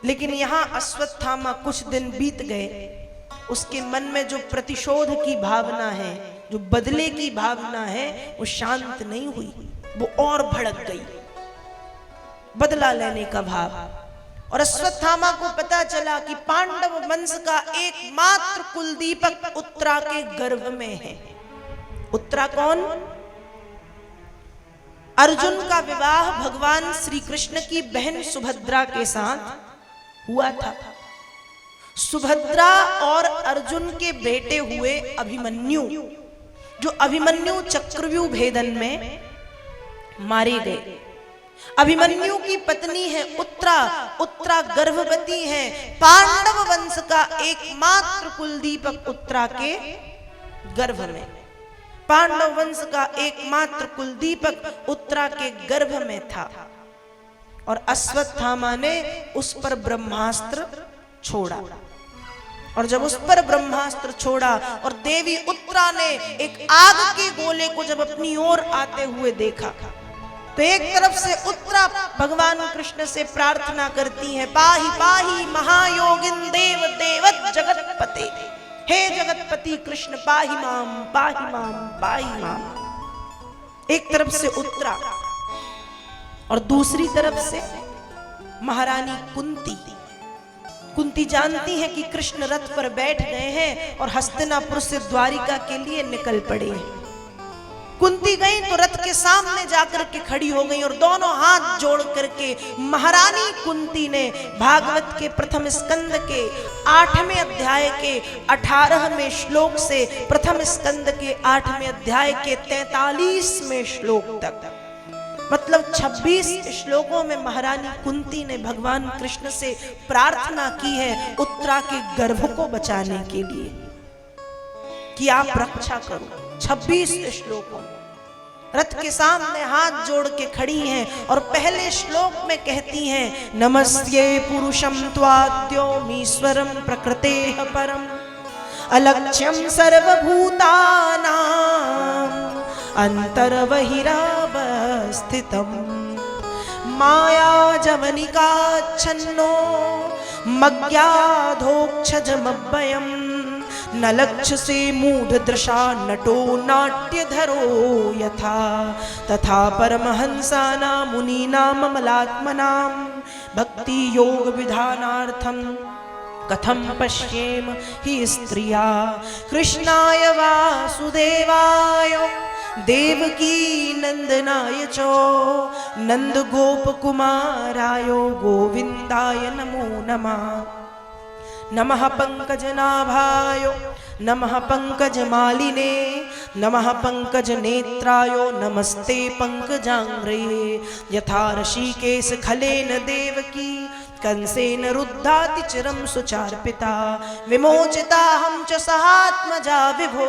लेकिन यहां अश्वत्थामा कुछ दिन बीत गए, उसके मन में जो प्रतिशोध की भावना है, जो बदले की भावना है, वो शांत नहीं हुई, वो और भड़क गई, बदला लेने का भाव। और अश्वत्थामा को पता चला कि पांडव वंश का एकमात्र कुलदीपक उत्तरा के गर्भ में है। उत्तरा कौन? अर्जुन का विवाह भगवान श्री कृष्ण की बहन सुभद्रा के साथ हुआ था। सुभद्रा और अर्जुन के बेटे हुए अभिमन्यु, जो अभिमन्यु चक्रव्यूह भेदन में मारे गए। अभिमन्यु की पत्नी है उत्तरा, उत्तरा गर्भवती है। पांडव वंश का एकमात्र कुलदीपक उत्तरा के गर्भ में, पांडव वंश का एकमात्र कुलदीपक उत्तरा के गर्भ में था। और अश्वत्थामा ने उस पर ब्रह्मास्त्र छोड़ा, और जब उस पर ब्रह्मास्त्र छोड़ा और देवी उत्तरा ने एक आग के गोले को जब अपनी ओर आते हुए देखा, तो एक तरफ से उत्तरा भगवान कृष्ण से प्रार्थना करती है, पाहि पाहि महायोगिन देव देवत जगतपते, हे जगतपति कृष्ण पाहि माम पाहि माम पाहि माम। एक तरफ से उत्तरा और दूसरी तरफ से महारानी कुंती। कुंती जानती है कि कृष्ण रथ पर बैठ गए हैं और हस्तिनापुर से द्वारिका के लिए निकल पड़े हैं। कुंती गई तो रथ के सामने जाकर के खड़ी हो गई और दोनों हाथ जोड़ करके महारानी कुंती ने भागवत के प्रथम स्कंद के 8वें अध्याय के 18वें श्लोक से प्रथम स्कंद के 8वें अध्याय के 43वें श्लोक तक, मतलब 26 श्लोकों में महारानी कुंती ने भगवान कृष्ण से प्रार्थना की है उत्तरा के गर्भ को बचाने के लिए कि आप रक्षा करो। 26 श्लोकों में रथ के सामने हाथ जोड़ के खड़ी हैं और पहले श्लोक में कहती हैं, नमस्ते पुरुषं त्वाद्योमीश्वरं प्रकृतेः परम अलक्ष्यं सर्वभूतानां अंतर्बहिरावस्थितं मायाजवनिकाच्छन्नो मज्ञाधोक्षजमभयम् न लक्ष्य से मूढ़ दृशा नटो नाट्यधरो यथा तथा परमहंसानां मुनीनां ममलात्मनां भक्ति योग विधानार्थं कथं पश्येम हि स्त्रिया कृष्णाय वासुदेवाय देवकी नंदनाय च नंद गोप कुमाराय गोविंदाय नमो नमः। नमः पंकजनाभाय नमः पंकजमालिने नमः पंकजनेत्राय नमस्ते पंकजांग्रे यथा ऋषिकेश खलेन देवकी कंसेन रुद्धाति चिरं सुचार्पिता विमोचिता हम च सहात्मजा विभो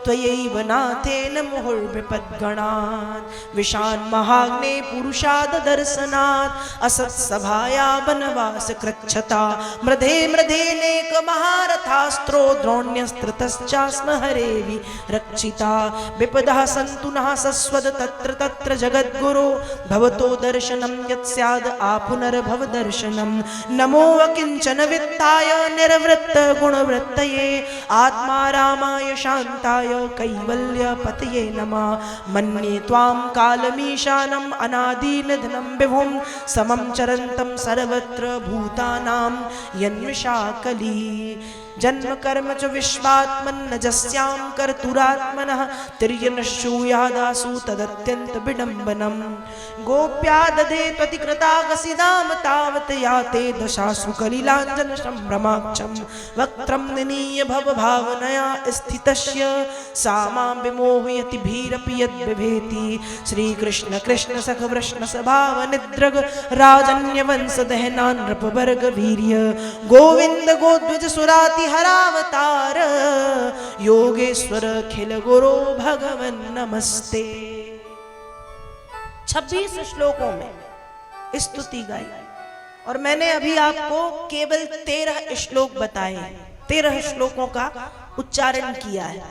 त्वयैव नाथेन मुहुर्विपद्गणात् विशान महाग्ने पुरुषाद दर्शनात् असत्सभाया वनवास कृच्छता मृधे मृधेनेक महारथास्त्रो द्रोण्यस्त्रतश्चास्म हरेवि रक्षिता विपदः सन्तु नः सस्वद तत्र तत्र जगद्गुरो भवतो दर्शनं यत् स्याद् आपुनर्भव दर्शनम्। नमो अकिंचन वित्ताय निर्वृत्त गुणवृत्तये आत्मा रामाय शान्ताय कैवल्य पतये नमः। मन्ये त्वां कालमीशानम् अनादिनिधनं विभुं समं चरन्तं सर्वत्र भूतानां यन्विषाकली जन्म कर्म च विश्वात्मन्न जस्यां कर्तुरात्मनः तिर्यनश्रूयादासु तदत्यन्त विडम्बनम्। गोप्या दधे त्वतिकृतागसिदाम तावत् याते दशासु कलिलाञ्जन सम्भ्रमाक्षं वक्त्रं निनीय भवभावनया स्थितस्य सा मां विमोहयति भीरपि यद्बिभेति। श्रीकृष्ण कृष्ण सख वृष्ण स्वभाव निद्रग राजन्यवंश दहना नृपवर्ग वीर्य गोविंद गोध्वज सुराति हरावतार योगेश्वर खिल गुरो भगवन नमस्ते। 26 श्लोकों में स्तुति गाई और मैंने अभी आपको केवल 13 श्लोक बताए, 13 श्लोकों का उच्चारण किया है।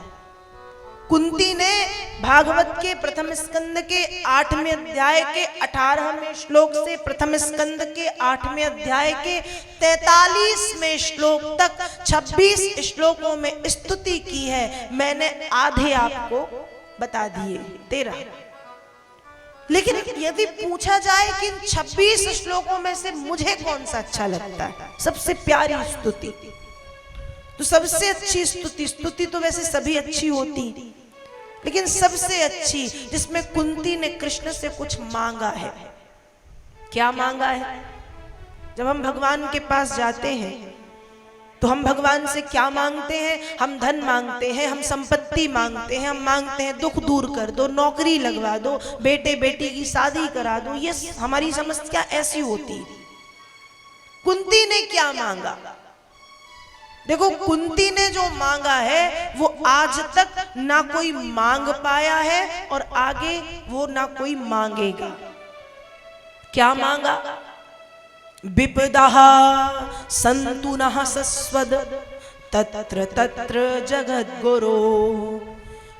कुंती ने भागवत के प्रथम स्कंद के 8वें अध्याय के 18वें श्लोक से प्रथम स्कंद के 8वें अध्याय के 43वें श्लोक तक 26 श्लोकों में स्तुति की है। मैंने आधे आपको बता दिए 13। लेकिन यदि पूछा जाए कि इन 26 श्लोकों में से मुझे कौन सा अच्छा लगता है, सबसे प्यारी स्तुति, तो सबसे अच्छी स्तुति तो वैसे सभी अच्छी होती, लेकिन सबसे अच्छी जिसमें कुंती ने कृष्ण से कुछ मांगा है। क्या मांगा है? जब हम भगवान के पास जाते हैं तो हम भगवान से क्या मांगते हैं? हम धन मांगते हैं, हम संपत्ति मांगते हैं, हम मांगते हैं दुख दूर कर दो, नौकरी लगवा दो, बेटे बेटी की शादी करा दो। ये हमारी समस्या ऐसी होती। कुंती ने क्या मांगा? देखो, कुंती ने जो मांगा है वो आज तक ना कोई मांग पाया है और आगे वो ना कोई मांगेगा। क्या मांगा? विपदः सन्तु नः सस्वद तत्र तत्र जगद्गुरो।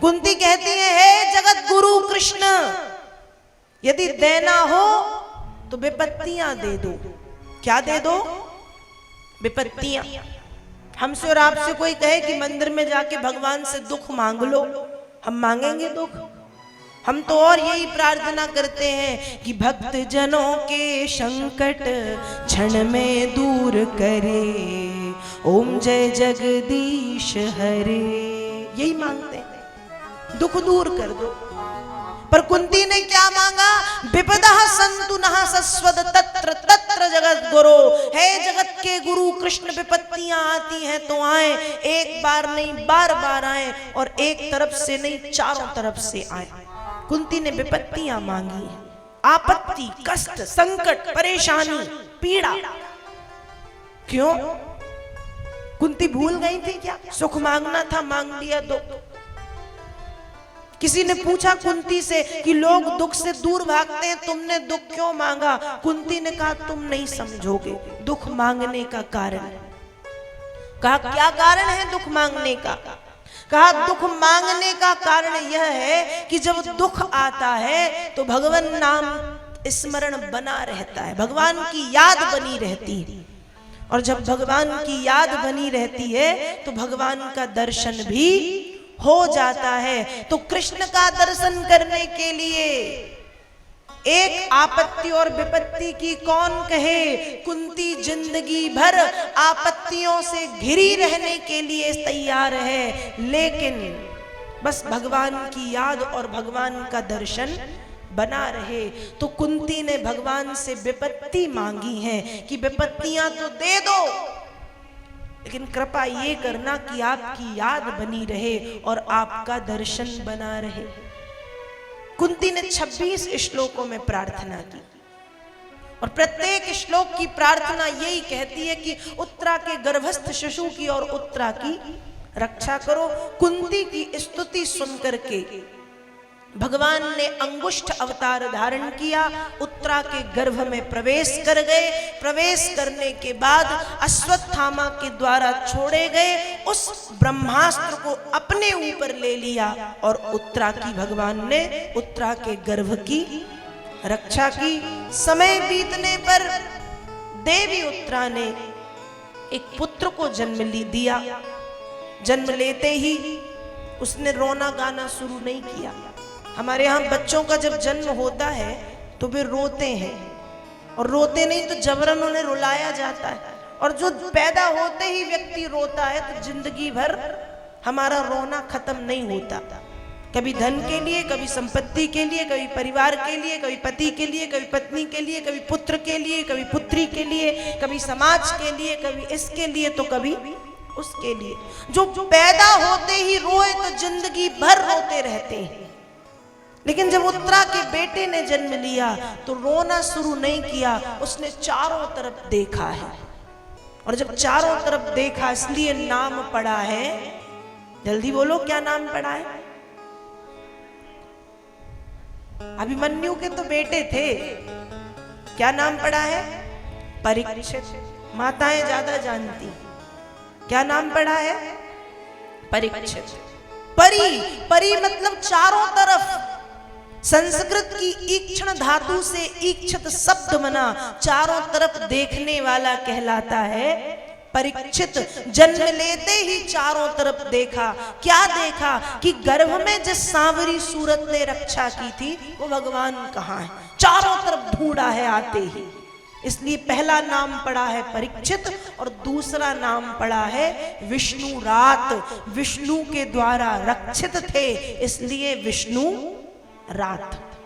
कुंती कहती है, हे जगत गुरु कृष्ण, यदि देना हो तो विपत्तियां दे दो। क्या दे दो? विपत्तियां। हमसे और आपसे कोई कहे कि मंदिर में जाके भगवान से दुख मांग लो, हम मांगेंगे दुख? हम तो और यही प्रार्थना करते हैं कि भक्त जनों के संकट क्षण में दूर करे, ओम जय जगदीश हरे। यही मांगते हैं, दुख दूर कर दो। पर कुंती ने क्या मांगा? विपदः सन्तु नः सस्वद तत्र तत्र जगद्गुरो। हे जगत के गुरु कृष्ण, विपत्तियां आती हैं तो आए, एक बार नहीं बार बार आए, और एक तरफ से नहीं चारों तरफ से आए। कुंती ने विपत्तियां मांगी, आपत्ति, कष्ट, संकट, परेशानी, पीड़ा। क्यों? कुंती भूल गई थी क्या? सुख मांगना था, मांग लिया दुख। किसी ने पूछा कुंती से कि लोग दुख से दूर भागते हैं, तुमने दुख क्यों मांगा? कुंती ने कहा, तुम नहीं समझोगे दुख मांगने का कारण। कहा, क्या कारण है दुख मांगने का? कहा, दुख मांगने का कारण यह है कि जब दुख आता है तो भगवान नाम स्मरण बना रहता है, भगवान की याद बनी रहती है, और जब भगवान की याद बनी रहती है तो भगवान का दर्शन भी हो जाता है। तो कृष्ण का दर्शन करने के लिए एक आपत्ति और विपत्ति की कौन कहे? कुंती जिंदगी भर आपत्तियों से घिरी रहने के लिए तैयार है, लेकिन बस भगवान की याद और भगवान का दर्शन बना रहे। तो कुंती ने भगवान से विपत्ति मांगी है कि विपत्तियां तो दे दो, लेकिन कृपा ये करना कि आपकी याद बनी रहे और आपका दर्शन बना रहे। कुंती ने 26 श्लोकों में प्रार्थना की, और प्रत्येक श्लोक की प्रार्थना यही कहती है कि उत्तरा के गर्भस्थ शिशु की और उत्तरा की रक्षा करो। कुंती की स्तुति सुनकर के भगवान ने अंगुष्ठ अवतार धारण किया, उत्तरा के गर्भ में प्रवेश कर गए। प्रवेश करने के बाद अश्वत्थामा के द्वारा छोड़े गए उस ब्रह्मास्त्र को अपने ऊपर ले लिया, और उत्तरा की भगवान ने उत्तरा के गर्भ की रक्षा की। समय बीतने पर देवी उत्तरा ने एक पुत्र को जन्म दिया। जन्म लेते ही उसने रोना गाना शुरू नहीं किया। हमारे यहाँ बच्चों का जब जन्म होता है तो वे रोते हैं, और रोते नहीं तो जबरन उन्हें रुलाया जाता है, और जो पैदा होते ही व्यक्ति रोता है तो जिंदगी भर हमारा रोना खत्म नहीं होता। कभी धन के लिए, कभी संपत्ति के लिए, कभी परिवार के लिए, कभी पति के लिए, कभी पत्नी के लिए, कभी पुत्र के लिए, कभी पुत्री के लिए, कभी समाज के लिए, कभी इसके लिए तो कभी उसके लिए। जो पैदा होते ही रोए तो जिंदगी भर रोते रहते हैं, लेकिन जब उत्तरा के बेटे ने जन्म लिया तो रोना शुरू नहीं किया, उसने चारों तरफ देखा है, और जब चारों तरफ देखा इसलिए नाम पड़ा है, जल्दी बोलो क्या नाम पड़ा है? अभिमन्यु के तो बेटे थे, क्या नाम पड़ा है? परीक्षित। माताएं ज्यादा जानती, क्या नाम पड़ा है? परीक्षित। परी, परी मतलब चारों तरफ। संस्कृत की ईक्षण धातु से ईक्षित शब्द बना, चारों तरफ देखने वाला कहलाता है परीक्षित। जन्म लेते ही चारों तरफ देखा। क्या देखा कि गर्भ में जिस सांवरी सूरत ने रक्षा की थी वो भगवान कहाँ है, चारों तरफ ढूंढा है आते ही। इसलिए पहला नाम पड़ा है परीक्षित और दूसरा नाम पड़ा है विष्णु रात। विष्णु के द्वारा रक्षित थे इसलिए विष्णु रात।